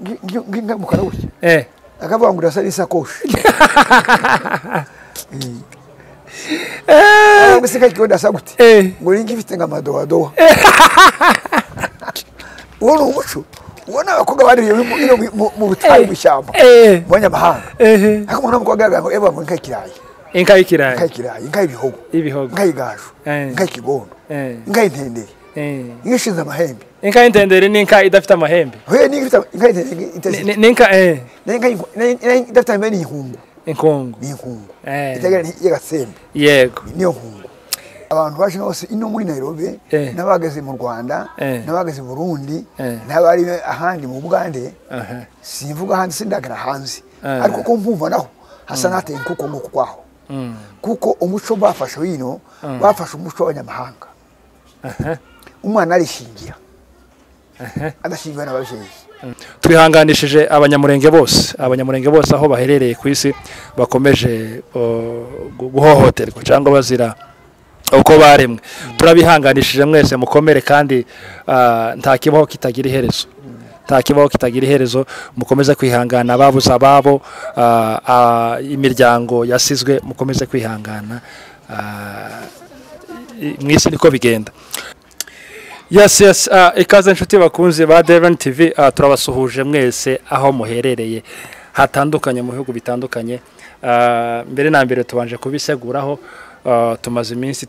nginga mukarabuye akavuga ngo urasa n'isakoshi Abisika kiyoda saguti ngo ningi bifite ngamadowa Uwo umuco ubona abakobwa bari mu butayu bishyamba banyamahanga ariko umuntu amukwaga ngo eba ngo nkakirayi inka ibihogo inka igaju inka ikigondo inka intendere ingishinza amahembe inka intendere n'inka idafite amahembe inka intendere idafite amahembe inkungu itagira y'agasembe yego niyo nkungu abantu baje bose ino muri Nairobi nabageze mu Rwanda nabageze mu Burundi nabari ahandi mu Bugande simvuga ahandi sindagara hanze ariko ko mvumva naho hasa nateye kuko ngo kwaho kuko umuco bafashe wino bafashe umuco w'abanyamahanga umwana arishingira adashingiwe n'ababyeyi twihanganishije abanyamurenge bose aho baherereye ku isi bakomeje guhohoterwa cyangwa bazira uko baremwe turabihanganishije mwese mukomere kandi nta kibaho kitagira iherezo mukomeze kwihangana babuza ababo imiryango yasizwe mukomeze kwihangana mwisi niko bigenda Yes, ikaze nshuti bakunze ba Devon TV turabasuhuje mwese aho muherereye hatandukanye mu bihugu bitandukanye mbere na mbere tubanje kubiseguraho tumaze iminsi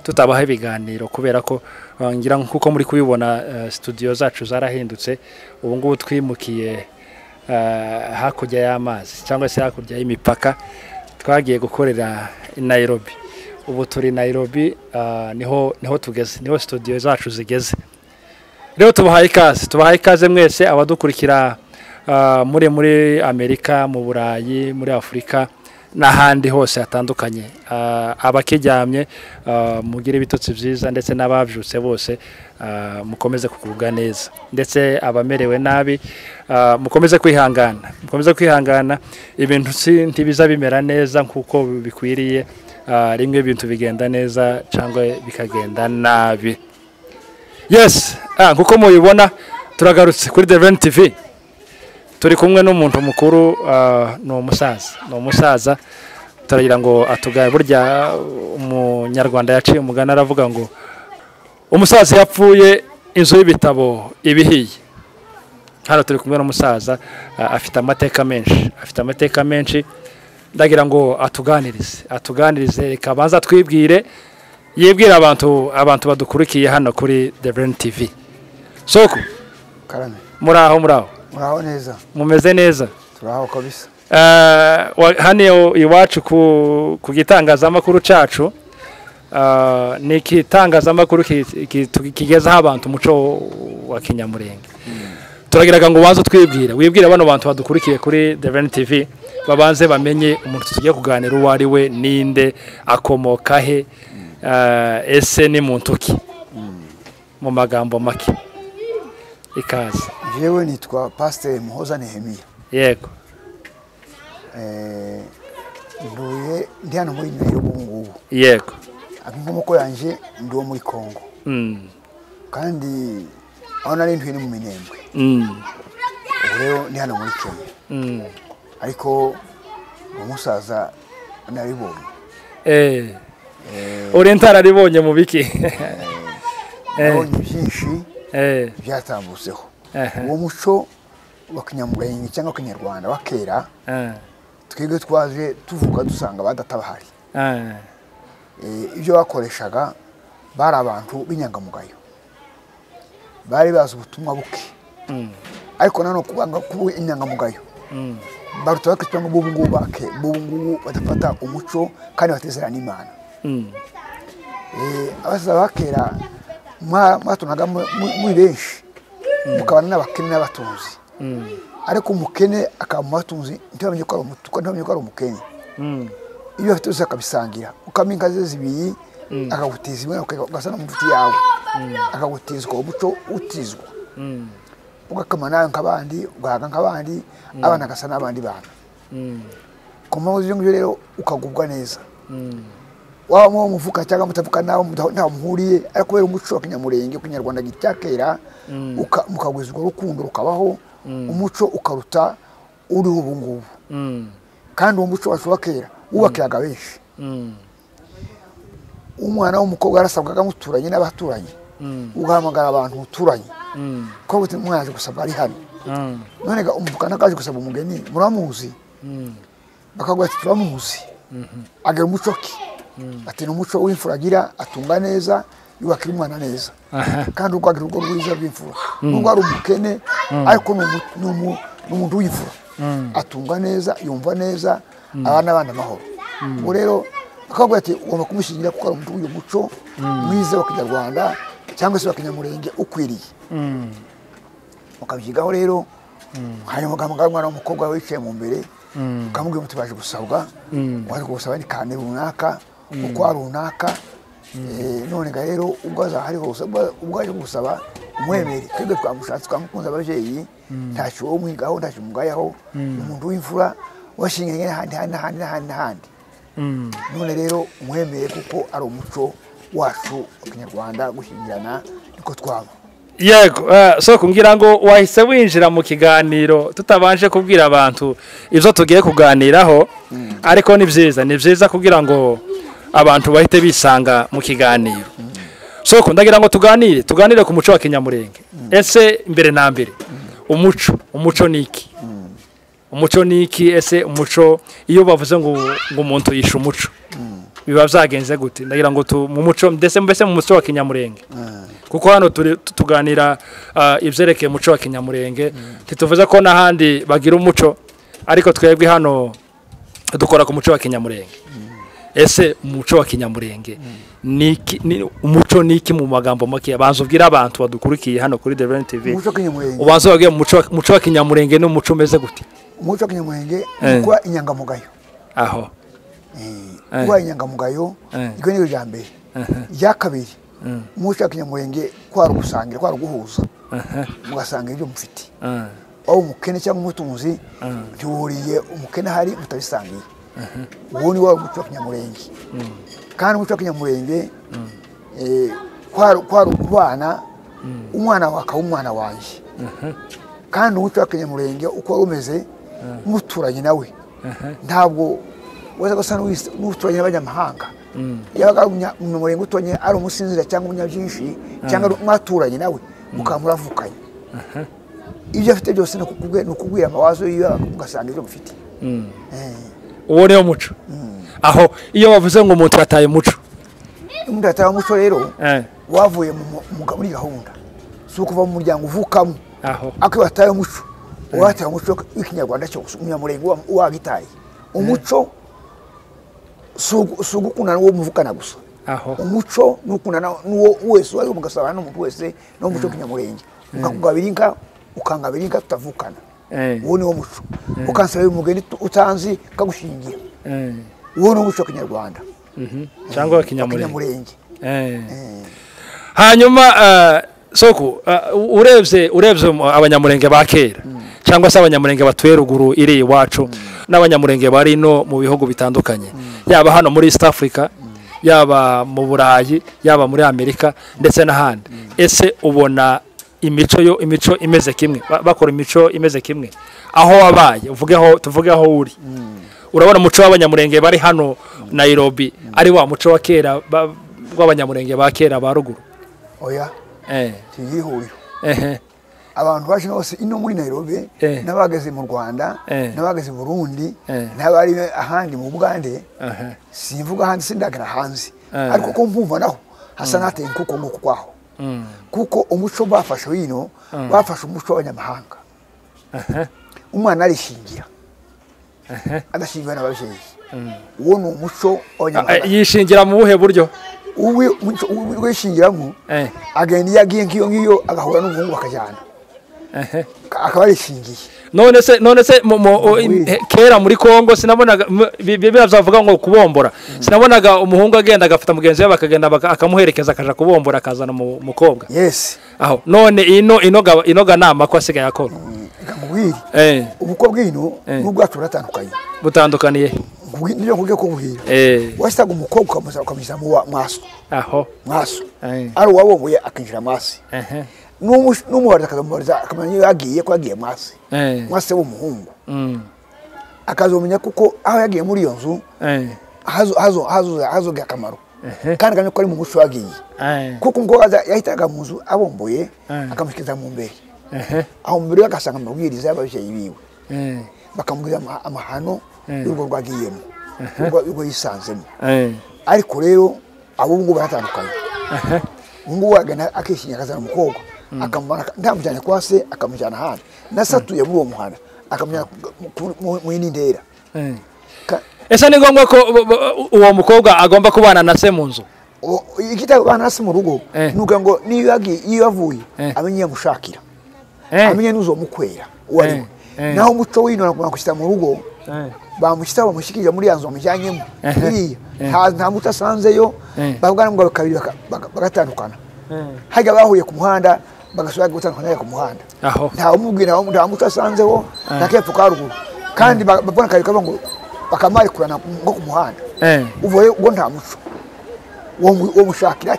tutabaha ibiganiro kubera ko ngira nkuko muri kubibona studio zacu zarahindutse ubu ngubu twimukiye hakurya y'amazi cyangwa se hakurya y'imipaka twagiye gukorera i Nairobi ubu turi Nairobi niho tugeze niho studio zacu zigeze rero tubahaye ikaze mwese abadukurikira muri Amerika mu Burayi muri Afrika n'ahandi hose hatandukanye abakijyamye mugire bitotsi byiza ndetse n'abavyutse bose mukomeze kugubwa neza ndetse abamerewe nabi mukomeze kwihangana ibintu ntibiza bimera neza nkuko bikwiriye rimwe ibintu bigenda neza cyangwa bikagenda nabi yes nkuko mubibona turagarutse kuri Devon TV turi kumwe n'umuntu mukuru no musaza turagira ngo atugaye burya umunyarwanda yaciye umugana aravuga ngo umusaza yapfuye inzu y'ibitabo ibihiye hano turi kumwe n'umusaza afite amateka menshi ndagira ngo atuganirize reka banza twibwire yibwira abantu badukurikiye hano kuri Devon TV soko karame muraho neza mumeze neza turaho kabisa hano iwacu ku gitangazamakuru cacu ni igitangazamakuru kigezaho abantu umuco wa kinyamurenge turagiraga ngo ubanze wibwire bano bantu badukurikiye kuri Devon TV babanze bamenye umuntu tugiye kuganira uwo ari we ninde akomoka he ese ni muntu ki mu magambo make ikaze jewe nitwa Pastor Muhoza Nehemiya yego ndi hano muri Nairobi ngubu yego inkomoko yanje ndi wo muri Kongo kandi aho nari ntuye mu Minembwe rero ndi hano muri Kenya ariko umusaza naribonye oriental aribonye mu biki nabonye byinshi byatambutseho uwo muco wa kinyamurenge cyangwa kinyarwanda wa kera twebwe twaje tuvuga dusanga badatabahari ibyo bakoreshaga bari abantu b'inyangamugayo bari bazi ubutumwa buke ariko nano kubanga kuba inyangamugayo baruta bakitwa ngo bubu ngubu badafata umuco kandi batezera n'Imana abasaza bakera mwatunaga muri benshi mukabana n'abakene n'abatunzi ariko umukene akamubatunzi ntibamenye ko ari umukene iyo afite uza akabisangira ukaminga ze zibiri akagutiza imwe ugasa n'umufuti yawe akagutizwa umuco utizwa ugakamana nk'abandi ugahaga nk'abandi abana gasa n'abandi bana ku mpamvu z'ibyo rero ukagubwa neza waba mu mufuka cyangwa mutavuka nawo nta muhuriye ariko kubera umuco wa kinyamurenge kinyarwanda gitakera mukagwizwa urukundo rukabaho umuco ukaruta uriho ubu ngubu kandi uwo muco wacu wa kera wubakiraga benshi umwana w'umukobwa yarasabwaga muturanye n'abaturanyi ugahamagara abantu muturanye ko buti umwana aje gusaba ari hano none ga umukana kaje gusaba umugeni muramuzi bakagwa ati turamuzi agera umuco ki ati n'umuco w'imfuragira atunga neza yubakira umwana neza kandi urwagira urwo rwiza rw'imfura nubwo ari umukene ariko n'umuntu w'imfura atunga neza yumva neza abana amahoro ubwo rero bakagwa ati ugomba kumushingira kuko ari umuntu w'umuco mwiza wa Kinyarwanda cyangwa se wa Kinyamurenge ukwiriye ukabyigaho rero hanyuma ugahamagara umwana w'umukobwa wicaye mu mbere ukamubwira muti baje gusabwa waje gusaba ni kane runaka uko runaka none ga rero ubwaza hari hose ubwaje gusaba umwemere twebwe twamushatse twamukunza abavyeyi ntacyo wo mwigaho ntacyo mugayaho umuntu w'imfura washinganye n'ahandi none rero umwemere kuko ari umuco wacu wa Kinyarwanda gushingirana niko twaba yego so kumbwira ngo wahise winjira mu kiganiro tutabanje kubwira abantu ivyo tugiye kuganiraho ariko ni byiza kugira ngo abantu bahite bisanga mu kiganiro so ndagira ngo tuganire ku muco wa Kinyamurenge ese imbere na mbere umuco niki ese umuco iyo bavuze ngo umuntu yisha umuco biba byagenze gute ndagira ngo mu muco mbese mu muco wa Kinyamurenge kuko hano tuganira ivyerekeye umuco wa Kinyamurenge tituvuze ko nahandi bagira umuco ariko twebwe hano dukora ku muco wa Kinyamurenge ese umuco wa Kinyamurenge umuco niki mu magambo make abanzo ubwira abantu badukurikiye hano kuri Devent TV ubanzo bagiye umuco wa Kinyamurenge no umuco meze gute umuco wa Kinyamurenge kwa inyangamugayo aho kwa inyangamugayo iko ni ijambe ya kabiri umuco wa Kinyamurenge kwa rugusangira kwa ruguhuza mugasanga ibyo mufite aho umukene cyangwa umutunzi cyuriye umukene hari mutabisangiye uwo ni wa umuco wa Kinyamurenge kandi umuco wa Kinyamurenge kwa rubana umwana waka umwana wanje kandi umuco wa Kinyamurenge uko rumeze muturanye nawe ntabwo waza gusana n'uturanye n'abanyamahanga yabaga mu Murenge utonye ari umusinzira cyangwa umunyabyinshi cyangwa mwaturanye nawe mukamuravukanye ibyo afite byose no kukubwira amawazo yiyo ugasanga ibyo mufite uwo niyo muco aho iyo bavuze ngo umuntu yataye umuco umuntu yataye umuco rero wavuye muri gahunda so kuva mu muryango uvukamo aho ako yataye umuco wataye umuco w'Ikinyarwanda cyose umunyamurenge wagitaye umuco sugukuna wo muvukana gusa aho umuco nukuna nuwo wese wari mugasabana n'umuntu wese no muco Kinyamurenge ukakugabirinka ukangabirinka tutavukana uwo ni wo muco ukansaba umugeni utanzi kagushingira uwo ni umuco Kinyarwanda cyangwa Kinyamurenge hanyuma soko urebye abanyamurenge ba kera cyangwa se abanyamurenge batuye ruguru iri iwacu n'abanyamurenge bari no mu bihugu bitandukanye yaba hano muri East Africa yaba mu Burayi yaba muri Amerika ndetse n'ahandi ese ubona imico imeze kimwe bakora imico imeze kimwe aho wabaye tuvuge aho uri urabona umuco w'abanyamurenge bari hano Nairobi ari wa muco wa kera w'abanyamurenge ba kera ba ruguru oya tigihuriro abantu baje bose ino muri Nairobi nabageze mu Rwanda nabageze mu Burundi nabari ahandi mu Bugande simvuga ahandi sindagara hanze ariko ko mvumva naho hasa nateye kuko nguko kwaho kuko umuco bafashe wino bafashe umuco w'abanyamahanga umwana arishingira adashingira n'ababyeyi uwo ni umuco w'abanyamahanga yishingira mu buhe buryo wishingiramo agenda yagiye ngiyo agahura n'umuhungu bakajyana akaba arishingiye none se kera muri Kongo sinabonaga byavuga ngo kubombora sinabonaga umuhungu agenda agafata mugenzi we bakagenda akamuherekeza akaja kubombora akazana mukobwa yes aho none inoga nama ko asigaye akora ngubwiri ubukwe bwino n'ubwacu butandukaniye niyo kuge ko buhira wasaga umukobwa ukamuzana mu maso aho maso ari wabonye akinjira maso n'umuhora akamuhora akamenya yagiye ko yagiye mwase w'umuhungu akazomenya kuko aho yagiye muri iyo nzu hazo akamaro kandi kandi ko ari mu muco wagiye kuko umukobwa yahitaga mu nzu abomboye akamushyikiza mu mbere aho mu mbere agasanga amabwiriza y'ababyeyi biwe bakamubwira amahano y'urwo rwagiyemo urwo yisanzemo ariko rero abo ngubu baratandukanye ngubu agana akishinya akazana umukobwa akamubana ntamujyana kwa se akamujyana ahandi nasatuye muri uwo muhanda akamujyana mu yindi ndera ese ni ngombwa ko uwo mukobwa agomba kubana na se mu nzu ikitabana na se mu rugo nuko ngo niyo yavuye amenye yamushakira amenye nuzo mukwera wari naho umuco w'ino nakushyira mu rugo bamushyira bamushyikira muri yanzu bamujyanyemo nta muco asanzeyo bavuga ngo bakabiri bagatandukana hajya bahuye ku muhanda bagasubira gutandukana ku muhanda nta umubwira nta muco asanzeho nakepfo ka ruguru kandi babona kabiri kaba ngo bakamarikurana ngo ku muhanda uvuye ngo nta muco wo mushakira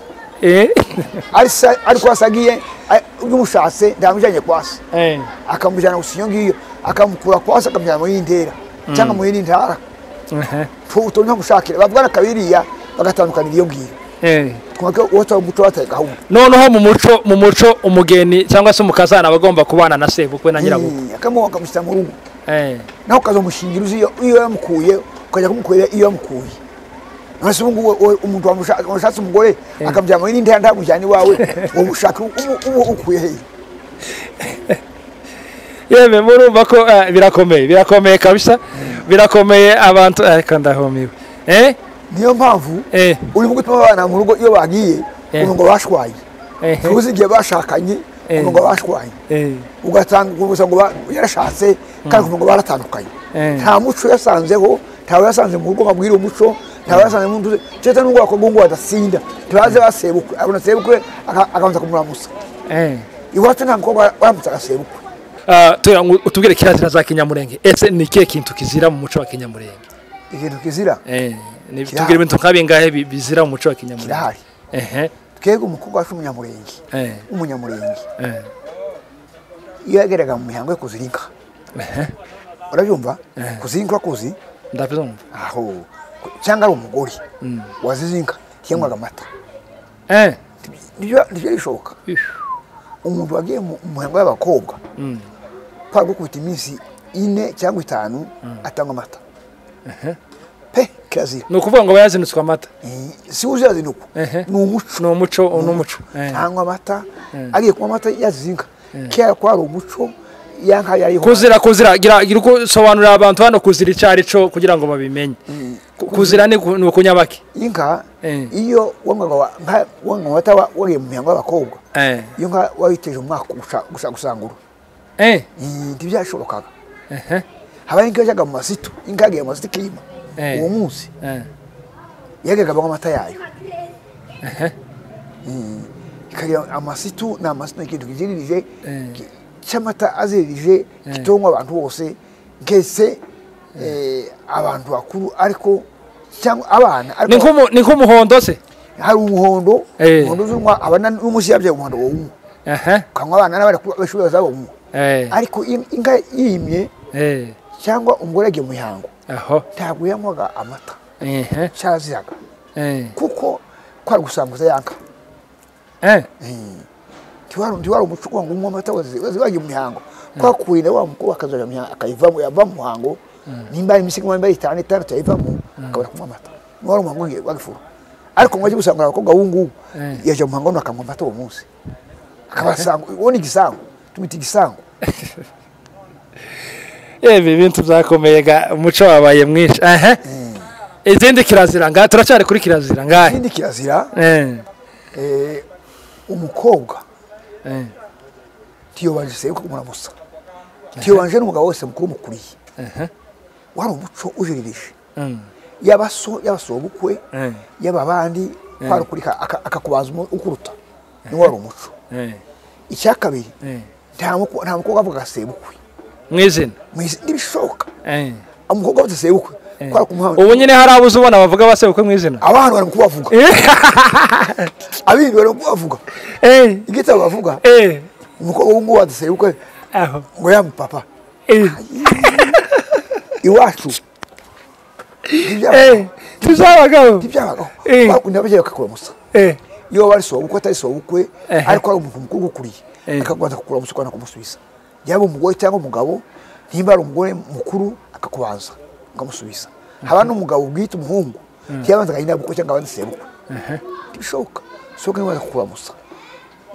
ariko asagiye umushatse ndamujyanye kwase akamujyana gusinyo ngiyo akamukura kwase akamujyana mu yindera cyangwa mu yindi ntara futo nta mushakira bavugana kabiriya bagatandukanira iyo ngiyo twako woto umuco wateka aho noneho mu muco umugeni cyangwa se umukazana bagomba kubana na sebukwe na nyirabukwe akamushyira mu rugo naho kazomushingira uzi iyo yamukuye ukajya kumukorera iyo yamukuye nase ubu umuntu wamushatse umugore akamujyana mu yindi ntara ndamujyana iwawe uwo mushaka ukuye he yeme murumva ko birakomeye kabisa birakomeye abantu ariko ndahomiwe niyo mpamvu uri mu gutuma abana mu rugo iyo bagiye ngo bashwaye uzi igihe bashakanye ngo bashwaye ugatanga ngo yarashatse kandi ngo baratandukanye nta muco yasanzeho ntawe yasanze mu rugo babwira umuco ntawe yasanze mu nduze cyete n'ubwo bakogongo badasinda tubaze basebukwe abona sebukwe akabanza kumuramusa iwacu nta mukobwa waramutse agasebukwe utubwire kirazira za Kinyamurenge ese ni kihe kintu kizira mu muco wa Kinyamurenge ikintu kizira tubwire ibintu kabingahe bizira mu muco wa Kinyamurenge twego umukobwa wacu umunyamurenge iyo yageraga mu mihango yo kuzirinka urabyumva kuzirinka kuzi ndabyumva aho cyangwa ari umugore wazizinka cyangwa amata nibyo bishoboka umuntu wagiye mu muhango y'abakobwa kwa gukubita iminsi 4 cyangwa 5 atanga amata kirazira ni ukuvuga ngo bayazinutswe amata si uzazinuko ni umuco cyangwa amata agiye kunywa amata yazinka kera kwari umuco yanka yari kuzira gira uko sobanurira abantu hano kuzira icari cyo kugira ngo babimenye kuzira ni ukunyabaki inka iyo wanga wata wagiye mu mihango y'abakobwa iyo nka wayiteje umwaka gusangura ntibyashobokaga habaye inka yajaga mu masitu inka yagiye mu masitu kirima uwo munsi yagaga amata yayo ikagira amasitu ni amasitu ikintu kiziririje cy'amata azirije kitongwa abantu bose ngese abantu bakuru ariko cyangwa abana ni nk'umuhondo se hari umuhondo z'umwa abana n'umusi yabye umuhondo wo kanywa abana n'abari bashobora zabo ariko inka yimye cyangwa umugore agiye mu mihango ntabwo yanywaga amata cyaziraga kuko kwari gusanguza yanka ntiwari umuco ngo unywe amata wagiye mu mihango kwakuye wa mukobwa akazaja mu mihango akayivamo yava mu muhango nimba ari imisigo nimba ari 5 yayivamo akabona kunywa amata niwari umuhango wagifura ariko ngo gusangura abakobwa wungu yaje mu muhango nakanywa amata uwo munsi akabasanga ubona igisango tumita igisango ibintu byakomeye umuco wabaye mwinshi izindi kirazira ngaha turacyari kuri kirazira ngaha izindi kirazira umukobwa tiyobanje se uko muramusa tiyobanje n'umugabo wese mukuru mukuriye wari umuco ujiririje yabasobukwe yababandi kwarukurika akakubaza ukuruta ni wari umuco icyakabiri nta mukobwa avuga gasebukwe mwizina nibishoka umukobwa wese sebukwe kwa kumuhanga ubu nyine hari abuze ubona bavuga basebukwe mwizina abantu bari kubavuga abindi bari kubavuga igitabo bavuga umukobwa w'ungu waduseye ukwe aho ngo yamupapa iwacu tuzabagaho bakunda abajya bakakuramusa iyo bari so uko atari so ukwe ariko ari umuntu mukuru gukuriye akagwanza kukuramusa ukana kumusubiza yaba umugore cyangwa umugabo nimba ari umugore mukuru akakubanza ngamusubiza haba n'umugabo bwite umuhungu yabanza kayina buko cyangwa abandi sebukwe bishoka soka niba kukuramusa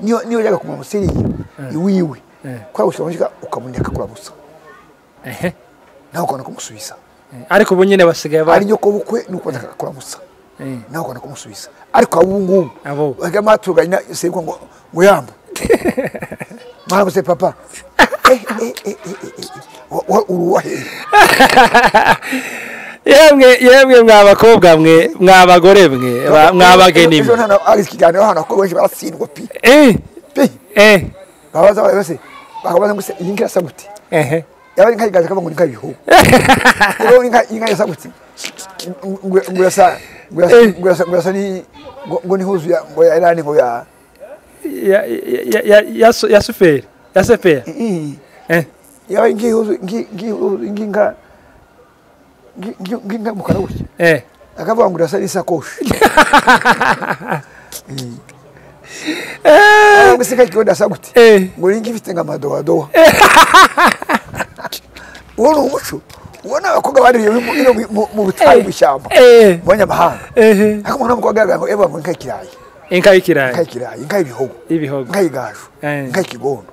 niyo yaga kumuramusiri iwiwe kwa ushobora ukamunya akakuramusa naho ukana kumusubiza ariko ubu nyine basigaye ari nyoko bukwe nuko akakuramusa naho ukana kumusubiza ariko abungu bagama tuganya sebukwe ngo yamba mara se papa uruwahe yemwe mwabakobwa mwe mwabagore mwe mwabageni mwe ari kiganiro hano ko benshi barasindwa pi babaza bose bakabaza ngo se ingira sabuti yaba inka igaje kaba ngo inka biho rero inka sabuti ngurasa ni ngo ni huzu ya ngo yarani ngo ya suferi ya sepera yaba ingi huzu inginga nginga mukara uki akavuga ngo urasa isakoshi ngusika kikonda saguti ngo ingi ifite ngamadoa doa wono umuco wona akoga bari mu butayi bishyamba mwanya mahanga akamona mukwaga ngo eba mu nkakirayi inka ibihogo inka igaju inka ikigondo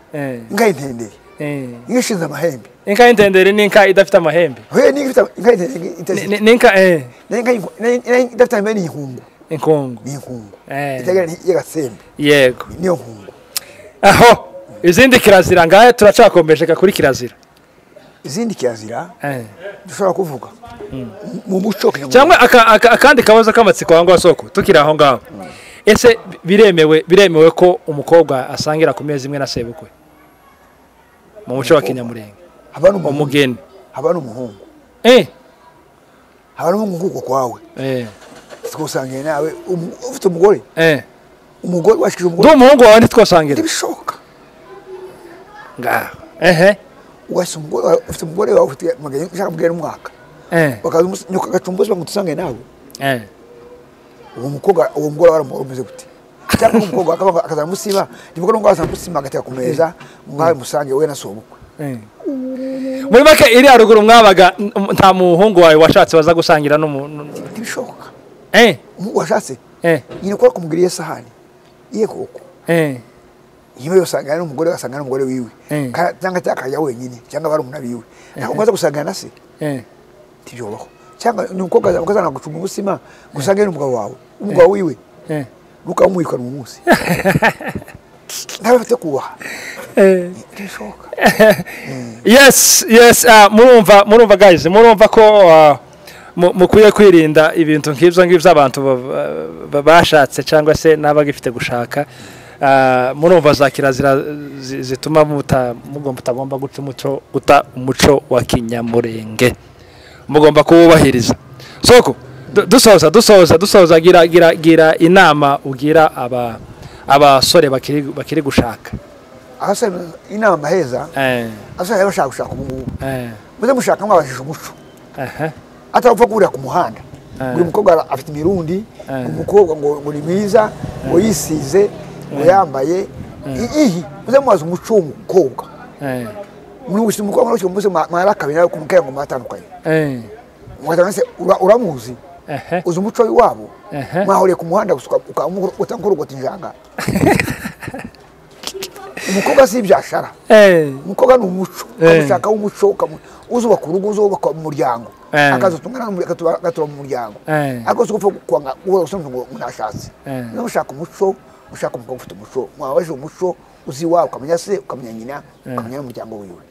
inka intendere ingishinza amahembe inka intendere ni inka idafite amahembe we ni inka intendere ni inka idafite amahembe ni inkungu itagira y'agasembe yego niyo nkungu aho izindi kirazira ngahe turacakombesheka kuri kirazira izindi kirazira dushobora kuvuga mu muco cyangwa akandi kabazo k'amatsiko aho ngaho soko tukiri aho ngaho ese biremewe ko umukobwa asangira ku meza imwe na sebukwe mu muco wa Kinyamurenge umugeni haba n'umuhungu haba n'umuhungu kwawe twasangiye nawe ufite umugore umugore washikije umugore umuhungu wawe ntitwasangira bishoka ngaho wasi umugore ufite umugore wawe ufite magana ushaka kubwira umwaka bakaza nyuka gacumbuzi bamutusange nawe uwo mugore warameze gute cyangwa umukobwa akaza musiba ndibwo ngo aza musima agateka ku meza mwawe musange we na sobukwe muri make iri haruguru mwabaga nta muhungu wawe washatse waza gusangira bishoka washatse nyine ko kumugiriye sahani iye koko yiwe yosanga n'umugore gasanga n'umugore wiwe cyangwa cyakajya wenyine cyangwa bari umuna biwe nakoza gusanga na se tibyobaho cyangwa nuko ukazana gucuma ubusima gusange n'umugabo wawe umugabo wiwe ukamwikana umunsi ntabafite kubaha bishoka yes murumva guys murumva ko mukwiye kwirinda ibintu nk'ibyo abantu bashatse cyangwa se n'abagifite gushaka murumva za kirazira zituma mutagomba guta umuco wa Kinyamurenge mugomba kuwubahiriza soko dusoza gira inama ugira abasore bakiri gushaka asa inama heza asa bashaka umuntu muze mushaka mwabashije umuco atapfa kurira ku muhanda buri mukobwa afite imirundi umukobwa ngo ni mwiza ngo yisize ngo yambaye muze mubaza umuco w'umukobwa muri umukobwa n'uko muze mwarakabira ku mukaya ngo matandukanye mwatanze uramuzi uzi umuco wabo mwahuriye ku muhanda utankurugota injanga umukobwa si ibyashara umukobwa ni umuco ushaka umuco uzubaka urugo uzubaka umuryango akazutungana agatura mu muryango ariko siko kwanga urosomwe ngo unashatse no ushaka umuco ushaka umukobwa ufite umuco mwabaje umuco uzi wawe ukamenya se ukamenya nyina ukamenya umuryango wiwe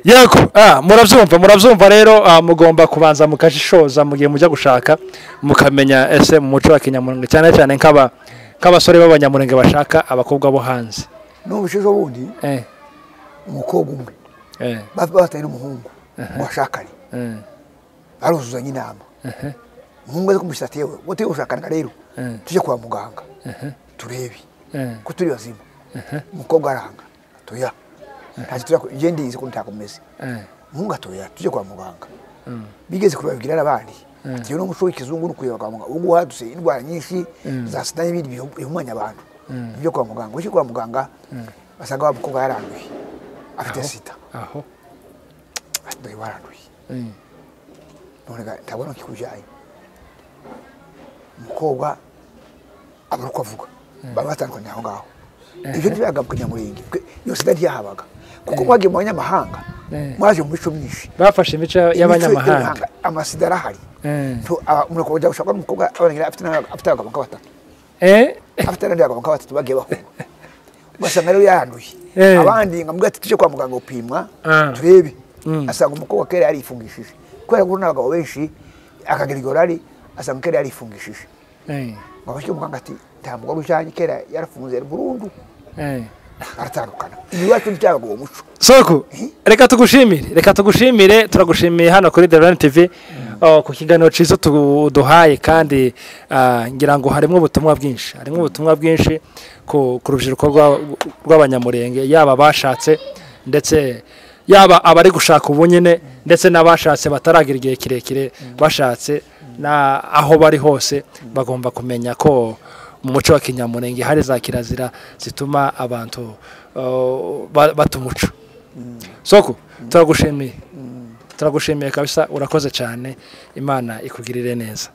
yego murabyumva rero mugomba kubanza mukashishoza mu gihe mujya gushaka mukamenya ese mu muco wa Kinyamurenge cyane cyane nk'abasore b'abanyamurenge bashaka abakobwa bo hanze n'ubushizo bundi umukobwa umwe batanye n'umuhungu washakanye baruzuzanya inama umuhungu azi kumushyira tewe wote ushakana rero tujye kwa muganga turebe ko turi bazima umukobwa aranga toya ntacyo tuya igende yize ko ntakomeze mungu atoya tuje kwa muganga bigeze kubabwira n'abandi ati no muco w'ikizungu n'ukuye kwa muganga ubu haduse indwara nyinshi za sida n'ibindi bihumanya abantu byo kwa muganga ushi kwa muganga basanga abakobwa yaranduye afite sida aho ati waranduye none ntabona kikujaye umukobwa abaruko avuga babatandukanye aho ngaho ibyo ntibagabuka Nyamurenge yose dadi yahabaga kuko mwagiye mu banyamahanga mwaje mu bico myinshi bafashe imico y'abanyamahanga amasida arahari umuntu kujya gushaka umukobwa abangira afite abagabo batatu afite abagabo batatu bagiye bahunga ugasanga rero yaranduye abandi ngamubwira ati tuje kwa muganga upimwa turebe asanga umukobwa kera yarifungishije kubera ko n'abagabo benshi akagirigorari asanga kera yarifungishije babashye umuganga ati ntabwo rujanye kera yarafunze burundu aratandukana ibiwacu byago uwo muco soko reka tugushimire turagushimiye hano kuri The Lion TV ku kiganiro cizo tuduhaye kandi ngira ngo harimo ubutumwa bwinshi ku rubyiruko rw'abanyamurenge yaba bashatse ndetse yaba abari gushaka ubunyene ndetse n'abashatse bataragira igihe kirekire bashatse na aho bari hose bagomba kumenya ko mu muco wa Kinyamurenge hari za kirazira zituma abantu batumuco soko turagushimiye kabisa urakoze cyane Imana ikugirire neza.